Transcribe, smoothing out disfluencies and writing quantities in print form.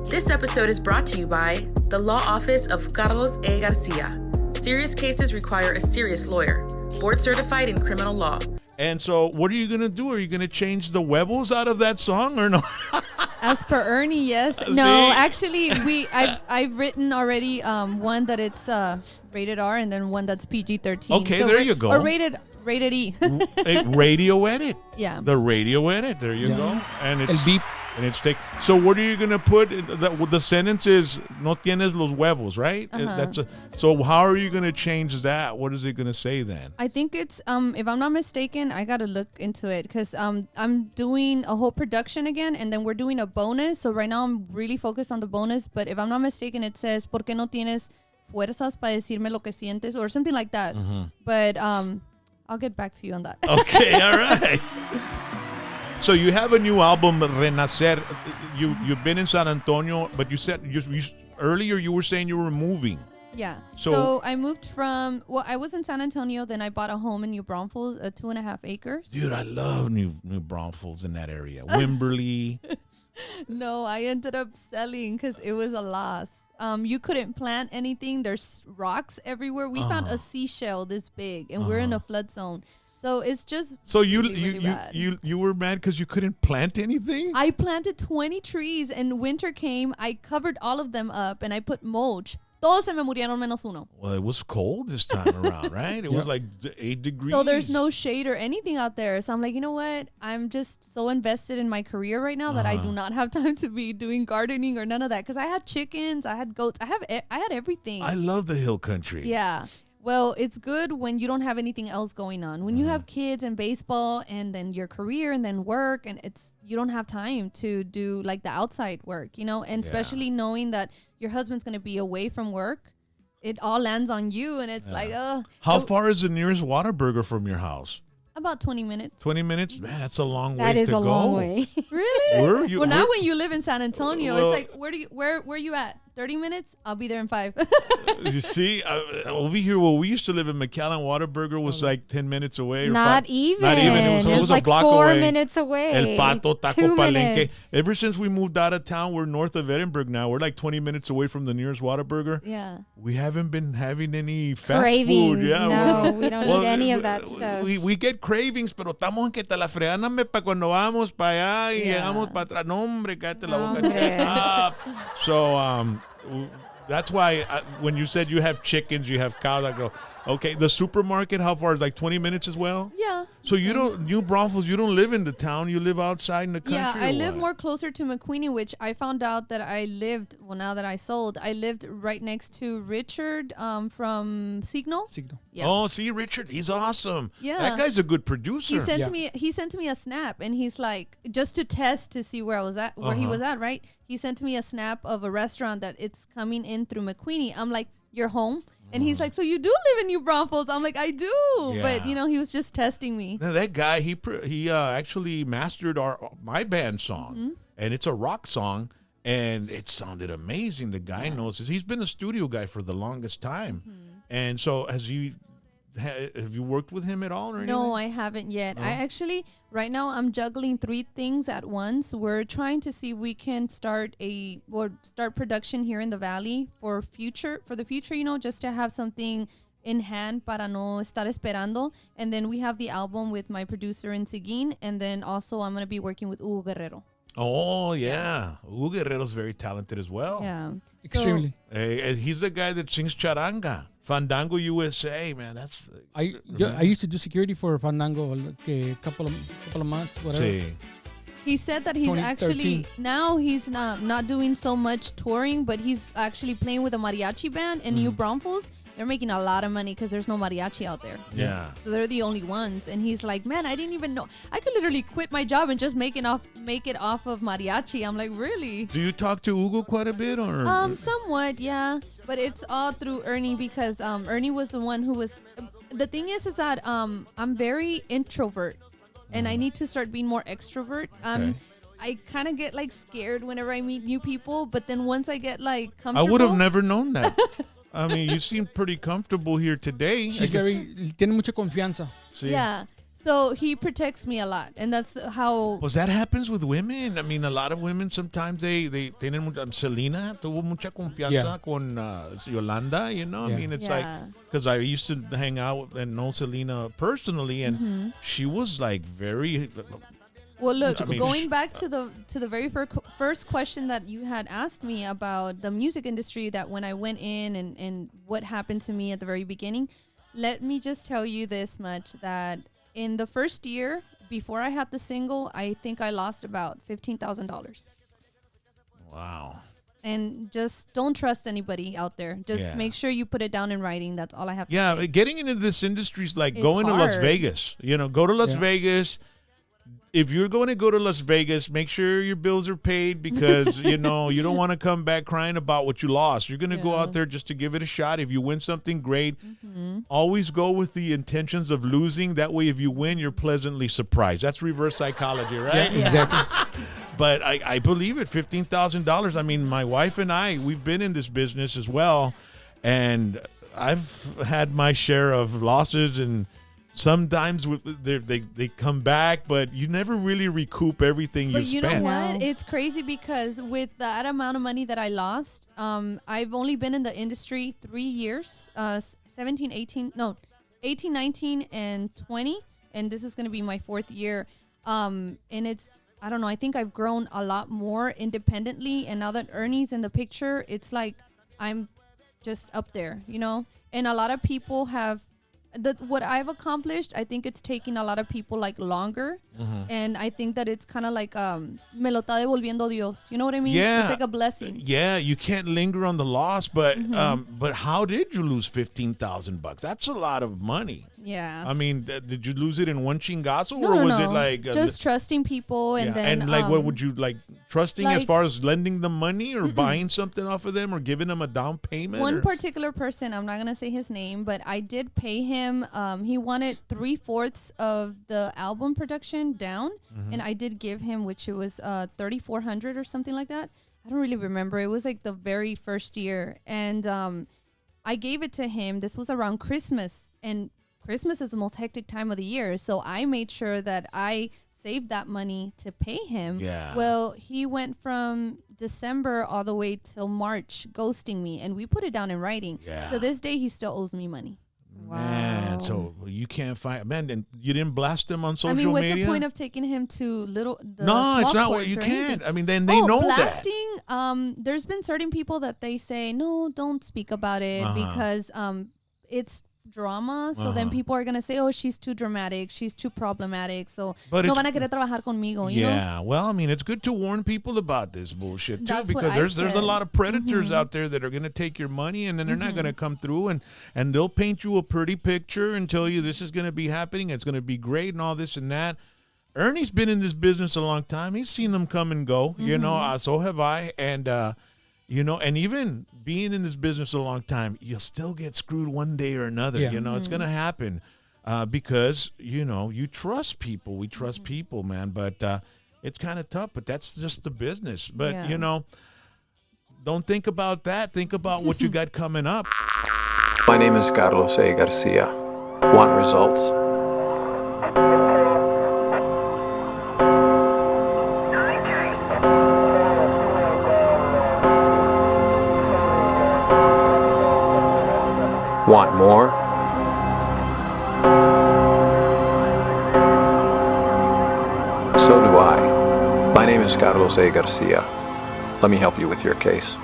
This episode is brought to you by the Law Office of Carlos A. Garcia. Serious cases require a serious lawyer. Board certified in criminal law. And so what are you going to do? Are you going to change the huevos out of that song or no? As per Ernie, yes. No, actually, I've written already one that it's rated R and then one that's PG-13. Okay, so there you go. Or rated E. Radio edit. Yeah. The radio edit. There you go. And it's El beep. And it's so what are you going to put? The sentence is, no tienes los huevos, right? So how are you going to change that? What is it going to say then? I think it's, if I'm not mistaken, I got to look into it because I'm doing a whole production again and then we're doing a bonus. So right now I'm really focused on the bonus. But if I'm not mistaken, it says, ¿por qué no tienes fuerzas para decirme lo que sientes? Or something like that. Mm-hmm. But I'll get back to you on that. Okay, all right. So you have a new album, Renacer. You've been in San Antonio, but you said earlier you were saying you were moving. Yeah. So I moved from, I was in San Antonio, then I bought a home in New Braunfels, 2.5 acres. Dude, I love New Braunfels in that area. Wimberley. No, I ended up selling because it was a loss. You couldn't plant anything. There's rocks everywhere. We found a seashell this big, and we're in a flood zone. So it's just you were mad because you couldn't plant anything? I planted 20 trees and winter came. I covered all of them up and I put mulch. Todos se me murieron menos uno. Well, it was cold this time around, right? It was like 8 degrees. So there's no shade or anything out there. So I'm like, you know what? I'm just so invested in my career right now that I do not have time to be doing gardening or none of that. Because I had chickens, I had goats, I had everything. I love the hill country. Yeah. Well, it's good when you don't have anything else going on. When you have kids and baseball and then your career and then work and you don't have time to do like the outside work, and especially knowing that your husband's going to be away from work, it all lands on you and it's like, How far is the nearest Whataburger from your house? About 20 minutes. 20 minutes? Man, that's a long way to go. That is a long way. Really? Well, now when you live in San Antonio, it's like, where you at? 30 minutes? I'll be there in 5. You see, over here where we used to live in McAllen, Whataburger was like 10 minutes away. Not even. It was like a block 4 away. minutes away. El Pato, Taco 2 Palenque. minutes. Ever since we moved out of town, we're north of Edinburgh now. We're like 20 minutes away from the nearest Whataburger. Yeah. We haven't been having any fast Cravings. food. Yeah, no, we don't need any of that stuff. We get cravings, pero estamos en que te la fregan para cuando vamos para allá y llegamos para atrás. No, hombre, cállate la boca. So, that's why when you said you have chickens, you have cows, I go, okay. The supermarket, how far is like 20 minutes as well? Yeah. So you don't, New Braunfels, you don't live in the town. You live outside in the country. Yeah, I live more closer to McQueenie, which I found out that now that I sold, I lived right next to Richard from Signal. Yeah. Oh, see, Richard, he's awesome. Yeah. That guy's a good producer. He sent me a snap and he's like, just to test to see where I was at, where he was at, right? He sent me a snap of a restaurant that it's coming in through McQueenie. I'm like, you're home? And he's like, so you do live in New Braunfels? I'm like, I do. Yeah. But, he was just testing me. Now, that guy, he actually mastered my band song. And it's a rock song. And it sounded amazing. The guy knows this. He's been a studio guy for the longest time. And so have you worked with him at all or anything? No, I haven't yet. No? Right now I'm juggling 3 things at once. We're trying to see if we can start production here in the Valley for the future, just to have something in hand para no estar esperando. And then we have the album with my producer in Seguin. And then also I'm going to be working with Hugo Guerrero. Oh, yeah. Hugo Guerrero's very talented as well. Yeah. Extremely. And he's the guy that sings charanga. Fandango USA, man. That's I used to do security for Fandango a couple of months, whatever. Sí. He said that he's actually now he's not doing so much touring, but he's actually playing with a mariachi band in New Braunfels. They're making a lot of money because there's no mariachi out there. Yeah. So they're the only ones. And he's like, man, I didn't even know. I could literally quit my job and just make it off of mariachi. I'm like, really? Do you talk to Hugo quite a bit? Or somewhat, yeah. But it's all through Ernie because Ernie was the one who was... The thing is that I'm very introvert. And I need to start being more extrovert. I kind of get like scared whenever I meet new people. But then once I get like comfortable... I would have never known that. I mean, you seem pretty comfortable here today. She's tiene mucha confianza. Sí. Yeah. So he protects me a lot, and that's how. Pues that happens with women. I mean, a lot of women sometimes they tienen Selena tuvo mucha confianza con Yolanda, you know. I mean, it's like because I used to hang out and know Selena personally, and she was like very. Well, look, I mean, going back to the very first question that you had asked me about the music industry, that when I went in and what happened to me at the very beginning, let me just tell you this much, that in the first year, before I had the single, I think I lost about $15,000. Wow. And just don't trust anybody out there. Just make sure you put it down in writing. That's all I have to say. Yeah, getting into this industry is like It's going to Las hard. Vegas. You know, go to Las Vegas. If you're going to go to Las Vegas, make sure your bills are paid because, you know, you don't want to come back crying about what you lost. You're going to go out there just to give it a shot. If you win something, great. Always go with the intentions of losing. That way, if you win, you're pleasantly surprised. That's reverse psychology, right? Yeah, exactly. But I believe it, $15,000. I mean, my wife and I, we've been in this business as well. And I've had my share of losses, and sometimes they come back, but you never really recoup everything you spent. But you know what? It's crazy because with that amount of money that I lost, I've only been in the industry 3 years, 18, 19, and 20. And this is going to be my 4th year. And it's, I don't know, I think I've grown a lot more independently. And now that Ernie's in the picture, it's like I'm just up there, you know? And a lot of people have, what I've accomplished, I think it's taking a lot of people like longer, and I think that it's kind of like me lo está devolviendo Dios. You know what I mean? Yeah, it's like a blessing. Yeah, you can't linger on the loss, but how did you lose $15,000? That's a lot of money. Yeah. I mean, did you lose it in one chingazo, No, or was no. it like just trusting people, and then and like what would you like trusting as like- far as lending them money or buying something off of them or giving them a down payment? One or? particular person, I'm not gonna say his name, but I did pay him. He wanted 3/4 of the album production down, and I did give him, which it was $3,400 or something like that. I don't really remember. It was like the very first year, and I gave it to him. This was around Christmas, and Christmas is the most hectic time of the year, so I made sure that I saved that money to pay him. Yeah. Well, he went from December all the way till March ghosting me, and we put it down in writing. Yeah. So this day he still owes me money. Man, so you can't find, man, and you didn't blast him on social I media? mean, what's the point of taking him to No, it's small not what courts you or can't. anything? I mean, then they know that. Blasting, there's been certain people that they say, no, don't speak about it because it's drama. So then people are going to say, oh, she's too dramatic. She's too problematic. So But no it's- van a querer trabajar conmigo, you know? Yeah, well, I mean, it's good to warn people about this bullshit too, That's what because I there's a said. lot of predators out there that are going to take your money, and then they're not going to come through, and they'll paint you a pretty picture and tell you this is going to be happening, it's going to be great, and all this and that. Ernie's been in this business a long time. He's seen them come and go, you know. So have I, and you know, and even being in this business a long time, you'll still get screwed one day or another. Yeah. You know, it's going to happen because, you know, you trust people. We trust people, man. But it's kind of tough, but that's just the business. But, Yeah. you know, don't think about that. Think about what you got coming up. My name is Carlos A. Garcia. Want results? Want more? So do I. My name is Carlos A. Garcia. Let me help you with your case.